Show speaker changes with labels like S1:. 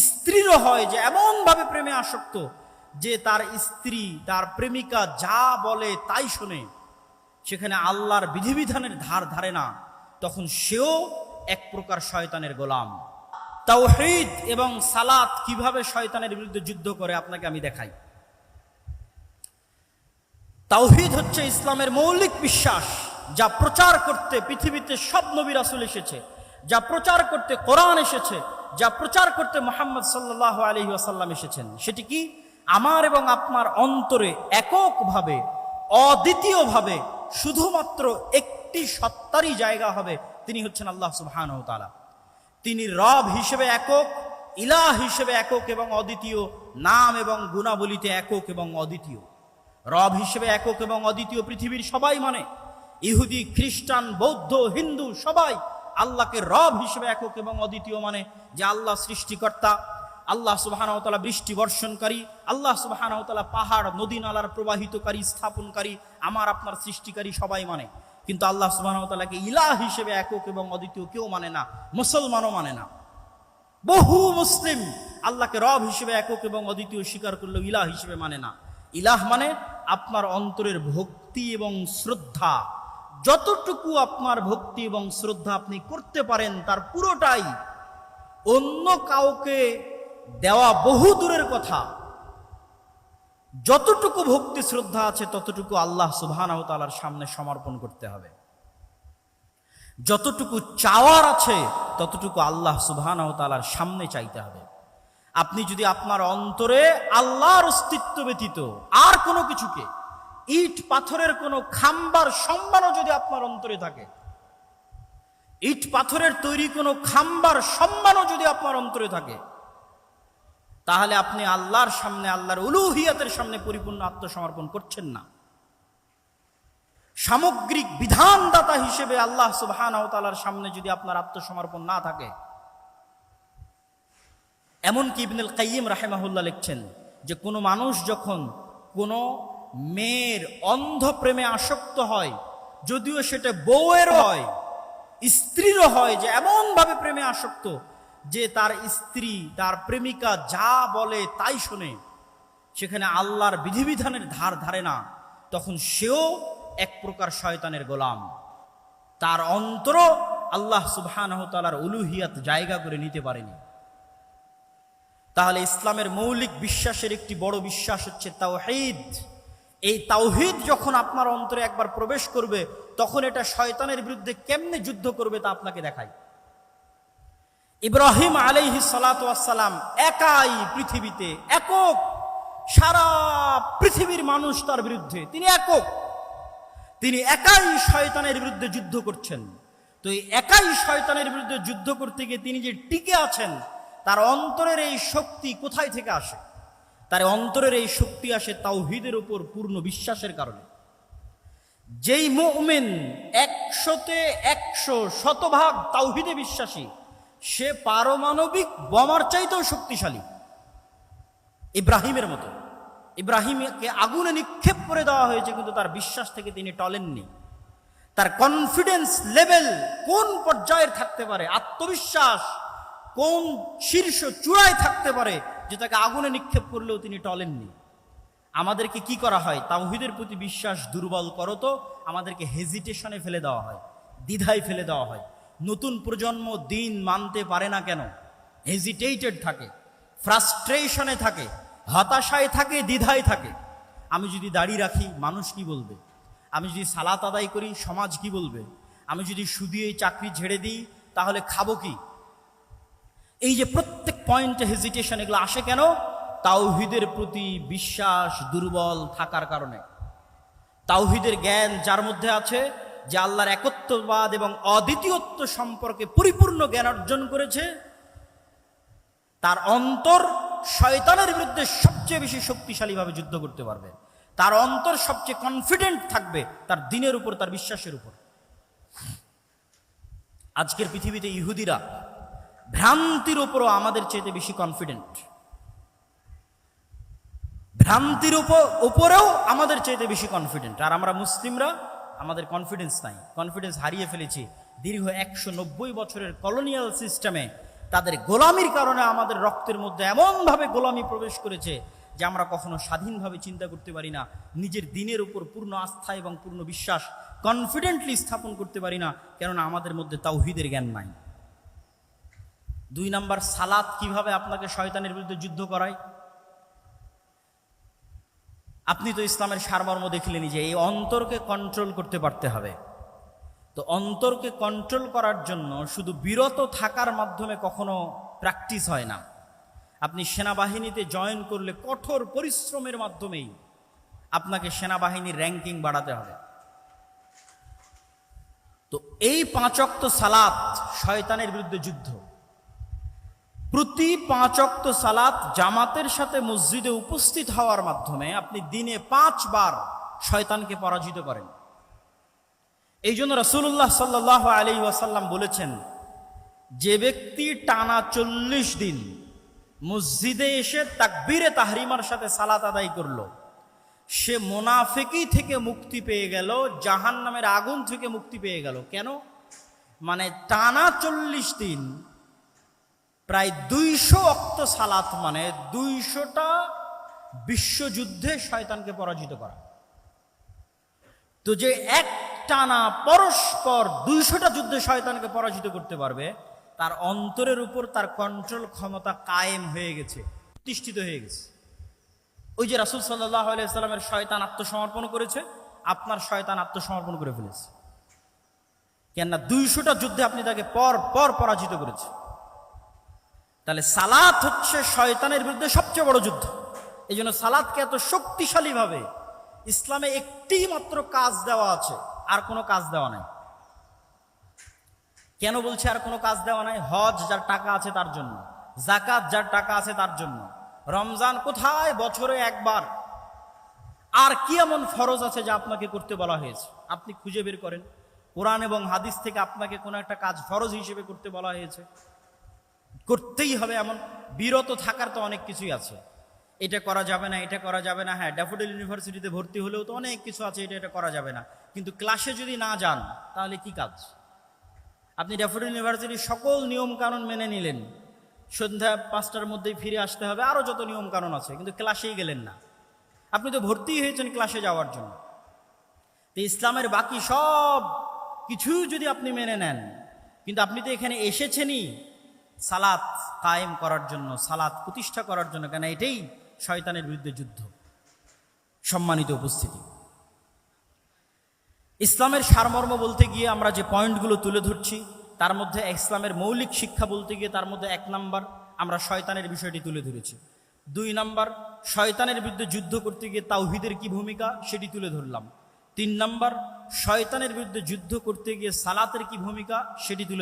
S1: স্ত্রীরও হয় যে এমনভাবে প্রেমে আসক্ত যে তার স্ত্রী তার প্রেমিকা যা বলে তাই শোনে, সেখানে আল্লাহর বিধিবিধানের ধার ধারে না, তখন সেও এক প্রকার শয়তানের গোলাম। তাওহীদ এবং সালাত কিভাবে শয়তানের বিরুদ্ধে যুদ্ধ করে আপনাকে আমি দেখাই। তাওহীদ হচ্ছে ইসলামের মৌলিক বিশ্বাস, যা প্রচার করতে পৃথিবীতে সব নবী রাসূল এসেছে, যা প্রচার করতে কোরআন এসেছে, যা প্রচার করতে মুহাম্মদ সাল্লাল্লাহু আলাইহি ওয়াসাল্লাম এসেছেন। সেটি কি? আমার এবং আপনার অন্তরে এককভাবে অদ্বিতীয়ভাবে শুধুমাত্র একটি সত্তারই জায়গা হবে, তিনি হচ্ছেন আল্লাহ সুবহানাহু ওয়া তাআলা। তিনি রব হিসেবে একক, ইলাহ হিসেবে একক এবং অদ্বিতীয়, নাম এবং গুণাবলীতে একক এবং অদ্বিতীয়। রব হিসেবে একক এবং অদ্বিতীয় পৃথিবীর সবাই মানে, ইহুদি, খ্রিস্টান, বৌদ্ধ, হিন্দু সবাই আল্লাহকে রব হিসেবে একক এবং অদ্বিতীয় মানে, যে আল্লাহ সৃষ্টিকর্তা, আল্লাহ সুবহানাহু ওয়া তাআলা বৃষ্টি বর্ষণকারী, আল্লাহ সুবহানাহু ওয়া তাআলা পাহাড় নদী নালার প্রবাহিতকারী, স্থাপনকারী, আমার আপনার সৃষ্টিকারী সবাই মানে। কিন্তু আল্লাহ সুবহানাহু ওয়া তাআলাকে ইলাহ হিসেবে একক এবং অদ্বিতীয় কেউ মানে না, মুসলমানও মানে না। বহু মুসলিম আল্লাহকে রব হিসেবে একক এবং অদ্বিতীয় স্বীকার করলেও ইলাহ হিসেবে মানে না। ইলাহ মানে আপনার অন্তরের ভক্তি এবং শ্রদ্ধা, যতটুকু আপনার ভক্তি এবং শ্রদ্ধা আপনি করতে পারেন তার পুরোটাই, অন্য কাউকে দেওয়া বহু দূরের কথা, যতটুকু ভক্তি শ্রদ্ধা আছে ততটুকু আল্লাহ সুবহানাহু ওয়া তাআলার সামনে সমর্পণ করতে হবে। যতটুকু চাওয়ার আছে ততটুকু আল্লাহ সুবহানাহু ওয়া তাআলার সামনে চাইতে হবে। আপনি যদি আপনার অন্তরে আল্লাহর অস্তিত্ব ব্যতীত আর কোনো কিছুকে, ইট পাথরের কোনো খাম্বার সম্মানও যদি আপনার অন্তরে থাকে, ইট পাথরের তৈরি কোনো খাম্বার সম্মানও যদি আপনার অন্তরে থাকে, তাহলে আপনি আল্লাহর সামনে, আল্লাহর উলুহিয়াতের সামনে পরিপূর্ণ আত্মসমর্পণ করছেন না। সামগ্রিক বিধানদাতা হিসেবে আল্লাহ সুবহানাহু ওয়া তাআলার সামনে যদি আপনার আত্মসমর্পণ না থাকে, এমনকি ইবনুল কাইয়িম রাহিমাহুল্লাহ লিখছেন যে কোনো মানুষ যখন কোনো মেয়ের অন্ধ প্রেমে আসক্ত হয়, যদিও সেটা বউয়েরও হয়, স্ত্রীরও হয়, যে এমনভাবে প্রেমে আসক্ত যে তার স্ত্রী তার প্রেমিকা যা বলে তাই শোনে, সেখানে আল্লাহর বিধিবিধানের ধার ধারে না, তখন সেও এক প্রকার শয়তানের গোলাম। তার অন্তর আল্লাহ সুবহানাহু ওয়া তাআলার উলুহিয়াত জায়গা করে নিতে পারেনি। তাহলে ইসলামের মৌলিক বিশ্বাসের একটি বড় বিশ্বাস হচ্ছে তাওহীদ। এই তাওহীদ যখন আপনার অন্তরে একবার প্রবেশ করবে, তখন এটা শয়তানের বিরুদ্ধে কেমনে যুদ্ধ করবে তা আপনাকে দেখাই। ইব্রাহিম আলাইহিস সালাতু ওয়াস সালাম একাই পৃথিবীতে, একক, সারা পৃথিবীর মানুষ তার বিরুদ্ধে, তিনি একক, তিনি একাই শয়তানের বিরুদ্ধে যুদ্ধ করছেন। তো এই একাই শয়তানের বিরুদ্ধে যুদ্ধ করতে গিয়ে তিনি যে টিকে আছেন, তার অন্তরের এই শক্তি কোথায় থেকে আসে? তার অন্তরের এই শক্তি আসে তাওহীদের উপর পূর্ণ বিশ্বাসের কারণে। যেই মুমিন 100-তে 100 শতভাগ তাওহীদে বিশ্বাসী, সে পারমাণবিক বোমার চাইতেও শক্তিশালী। ইব্রাহিমের মতো, ইব্রাহিমকে আগুনে নিক্ষেপ করে দেওয়া হয়েছে, কিন্তু তার বিশ্বাস থেকে তিনি টলেননি। তার কনফিডেন্স লেভেল কোন পর্যায়ের থাকতে পারে, আত্মবিশ্বাস কোন শীর্ষ চূড়ায় থাকতে পারে, যে তাকে আগুনে নিক্ষেপ করলেও তিনি টলেননি। আমাদেরকে কি করা হয়? তাওহীদের প্রতি বিশ্বাস দুর্বল করো তো আমাদেরকে হেজিটেশনে ফেলে দেওয়া হয়, দ্বিধায় ফেলে দেওয়া হয়। নতুন প্রজন্ম দিন মানতে পারে না কেন? হেজিটেটেড থাকে, ফ্রাস্ট্রেশনে থাকে, হতাশায় থাকে, দ্বিধায় থাকে। আমি যদি দাড়ি রাখি মানুষ কি বলবে? আমি যদি সালাত আদায় করি সমাজ কি বলবে? আমি যদি শুধুই চাকরি ছেড়ে দিই তাহলে খাবো কি? এই যে প্রত্যেক পয়েন্টে হেজিটেশন, এগুলো আসে কেন? তাওহীদের প্রতি বিশ্বাস দুর্বল থাকার কারণে। তাওহীদের জ্ঞান যার মধ্যে আছে, যে আল্লাহর একত্ববাদ এবং অদ্বিতীয়ত্ব সম্পর্কে পরিপূর্ণ জ্ঞান অর্জন করেছে, তার অন্তর শয়তানের বিরুদ্ধে সবচেয়ে বেশি শক্তিশালীভাবে যুদ্ধ করতে পারবে। তার অন্তর সবচেয়ে কনফিডেন্ট থাকবে তার দ্বীনের উপর, তার বিশ্বাসের উপর। আজকের পৃথিবীতে ইহুদিরা ভ্রান্তির উপরও আমাদের চেয়ে বেশি কনফিডেন্ট, ভ্রান্তির উপরেও আমাদের চেয়ে বেশি কনফিডেন্ট। আর আমরা মুসলিমরা, আমাদের কনফিডেন্স নাই, কনফিডেন্স হারিয়ে ফেলেছি। দীর্ঘ 190 বছরের কলোনিয়াল সিস্টেমে তাদের গোলামির কারণে আমাদের রক্তের মধ্যে এমনভাবে গোলামি প্রবেশ করেছে যে আমরা কখনো স্বাধীনভাবে চিন্তা করতে পারি না, নিজের দিনের উপর পূর্ণ আস্থা এবং পূর্ণ বিশ্বাস কনফিডেন্টলি স্থাপন করতে পারি না, কেননা আমাদের মধ্যে তাওহীদের জ্ঞান নাই। 2 নাম্বার, সালাত কিভাবে আপনাকে শয়তানের বিরুদ্ধে যুদ্ধ করায়। আপনি তো ইসলামের সারমর্ম দেখলেনই যে এই অন্তরকে কন্ট্রোল করতে পারতে হবে। তো অন্তরকে কন্ট্রোল করার জন্য শুধু বিরত থাকার মাধ্যমে কখনো প্র্যাকটিস হয় না। আপনি সেনাবাহিনীতে জয়েন করলে কঠোর পরিশ্রমের মাধ্যমেই আপনাকে সেনাবাহিনীর র্যাঙ্কিং বাড়াতে হবে। তো এই 5 ওয়াক্ত সালাত শয়তানের বিরুদ্ধে যুদ্ধ। প্রতি 5 ওয়াক্ত সালাত জামাতের সাথে মসজিদে উপস্থিত হওয়ার মাধ্যমে আপনি দিনে 5 বার শয়তানকে পরাজিত করেন। এই জন্য রাসূলুল্লাহ সাল্লাল্লাহু আলাইহি ওয়াসাল্লাম বলেছেন, যে ব্যক্তি টানা 40 দিন মসজিদে এসে তাকবীরে তাহরিমার সাথে সালাত আদায় করলো, সে মুনাফিকি থেকে মুক্তি পেয়ে গেল, জাহান্নামের আগুন থেকে মুক্তি পেয়ে গেল। কেন? মানে টানা 40 দিন প্রায় 200 ওয়াক্ত সালাত, মানে 200টা বিশ্বযুদ্ধে শয়তানকে পরাজিত করা। তো যে এক টানা পরস্পর 200টা যুদ্ধে শয়তানকে পরাজিত করতে পারবে, তার অন্তরের উপর তার কন্ট্রোল ক্ষমতা কায়েম হয়ে গেছে, প্রতিষ্ঠিত হয়ে গেছে। ওই যে রাসূল সাল্লাল্লাহু আলাইহি ওয়াসাল্লামের শয়তান আত্মসমর্পণ করেছে, আপনার শয়তান আত্মসমর্পণ করে ফেলেছে। কেননা 200টা যুদ্ধে আপনি তাকে পর পর পরাজিত করেছে। তাহলে সালাত হচ্ছে শয়তানের বিরুদ্ধে সবচেয়ে বড় যুদ্ধ। এই জন্য সালাতকে এত শক্তিশালীভাবে ইসলামে একটি মাত্র কাজ দেওয়া আছে, আর কোনো কাজ দেওয়া নাই। কেন বলছে আর কোনো কাজ দেওয়া নাই? হজ যার টাকা আছে তার জন্য, যাকাত যার টাকা আছে তার জন্য, রমজান কোথায় বছরে একবার। আর কি এমন ফরজ আছে যা আপনাকে করতে বলা হয়েছে? আপনি খুঁজে বের করেন কোরআন এবং হাদিস থেকে আপনাকে কোনো একটা কাজ ফরজ হিসেবে করতে বলা হয়েছে, করতেই হবে এমন। বিরত থাকার তো অনেক কিছুই আছে, এটা করা যাবে না, এটা করা যাবে না। হ্যাঁ, ড্যাফোডিল ইউনিভার্সিটিতে ভর্তি হলেও তো অনেক কিছু আছে, এটা করা যাবে না। কিন্তু ক্লাসে যদি না যান তাহলে কি কাজ? আপনি ড্যাফোডিল ইউনিভার্সিটির সকল নিয়ম কানুন মেনে নিলেন, সন্ধ্যা 5টার মধ্যেই ফিরে আসতে হবে, আরও যত নিয়ম কানুন আছে, কিন্তু ক্লাসেই গেলেন না। আপনি তো ভর্তি হয়েছেন ক্লাসে যাওয়ার জন্য। তো ইসলামের বাকি সব কিছু যদি আপনি মেনে নেন, কিন্তু আপনি তো এখানে এসেছেনই সালাত কায়েম করার জন্য, সালাত প্রতিষ্ঠা করার জন্য, কেন এটাই শয়তানের বিরুদ্ধে যুদ্ধ। সম্মানিত উপস্থিতি, ইসলামের সারমর্ম বলতে গিয়ে আমরা যে পয়েন্টগুলো তুলে ধরছি, তার মধ্যে ইসলামের মৌলিক শিক্ষা বলতে গিয়ে তার মধ্যে 1 নাম্বার আমরা শয়তানের বিষয়টি তুলে ধরেছি। 2 নাম্বার, শয়তানের বিরুদ্ধে যুদ্ধ করতে গিয়ে তাওহীদের কি ভূমিকা সেটি তুলে ধরলাম। 3 নাম্বার, শয়তানের বিরুদ্ধে যুদ্ধ করতে গিয়ে সালাতের কি ভূমিকা সেটি তুলে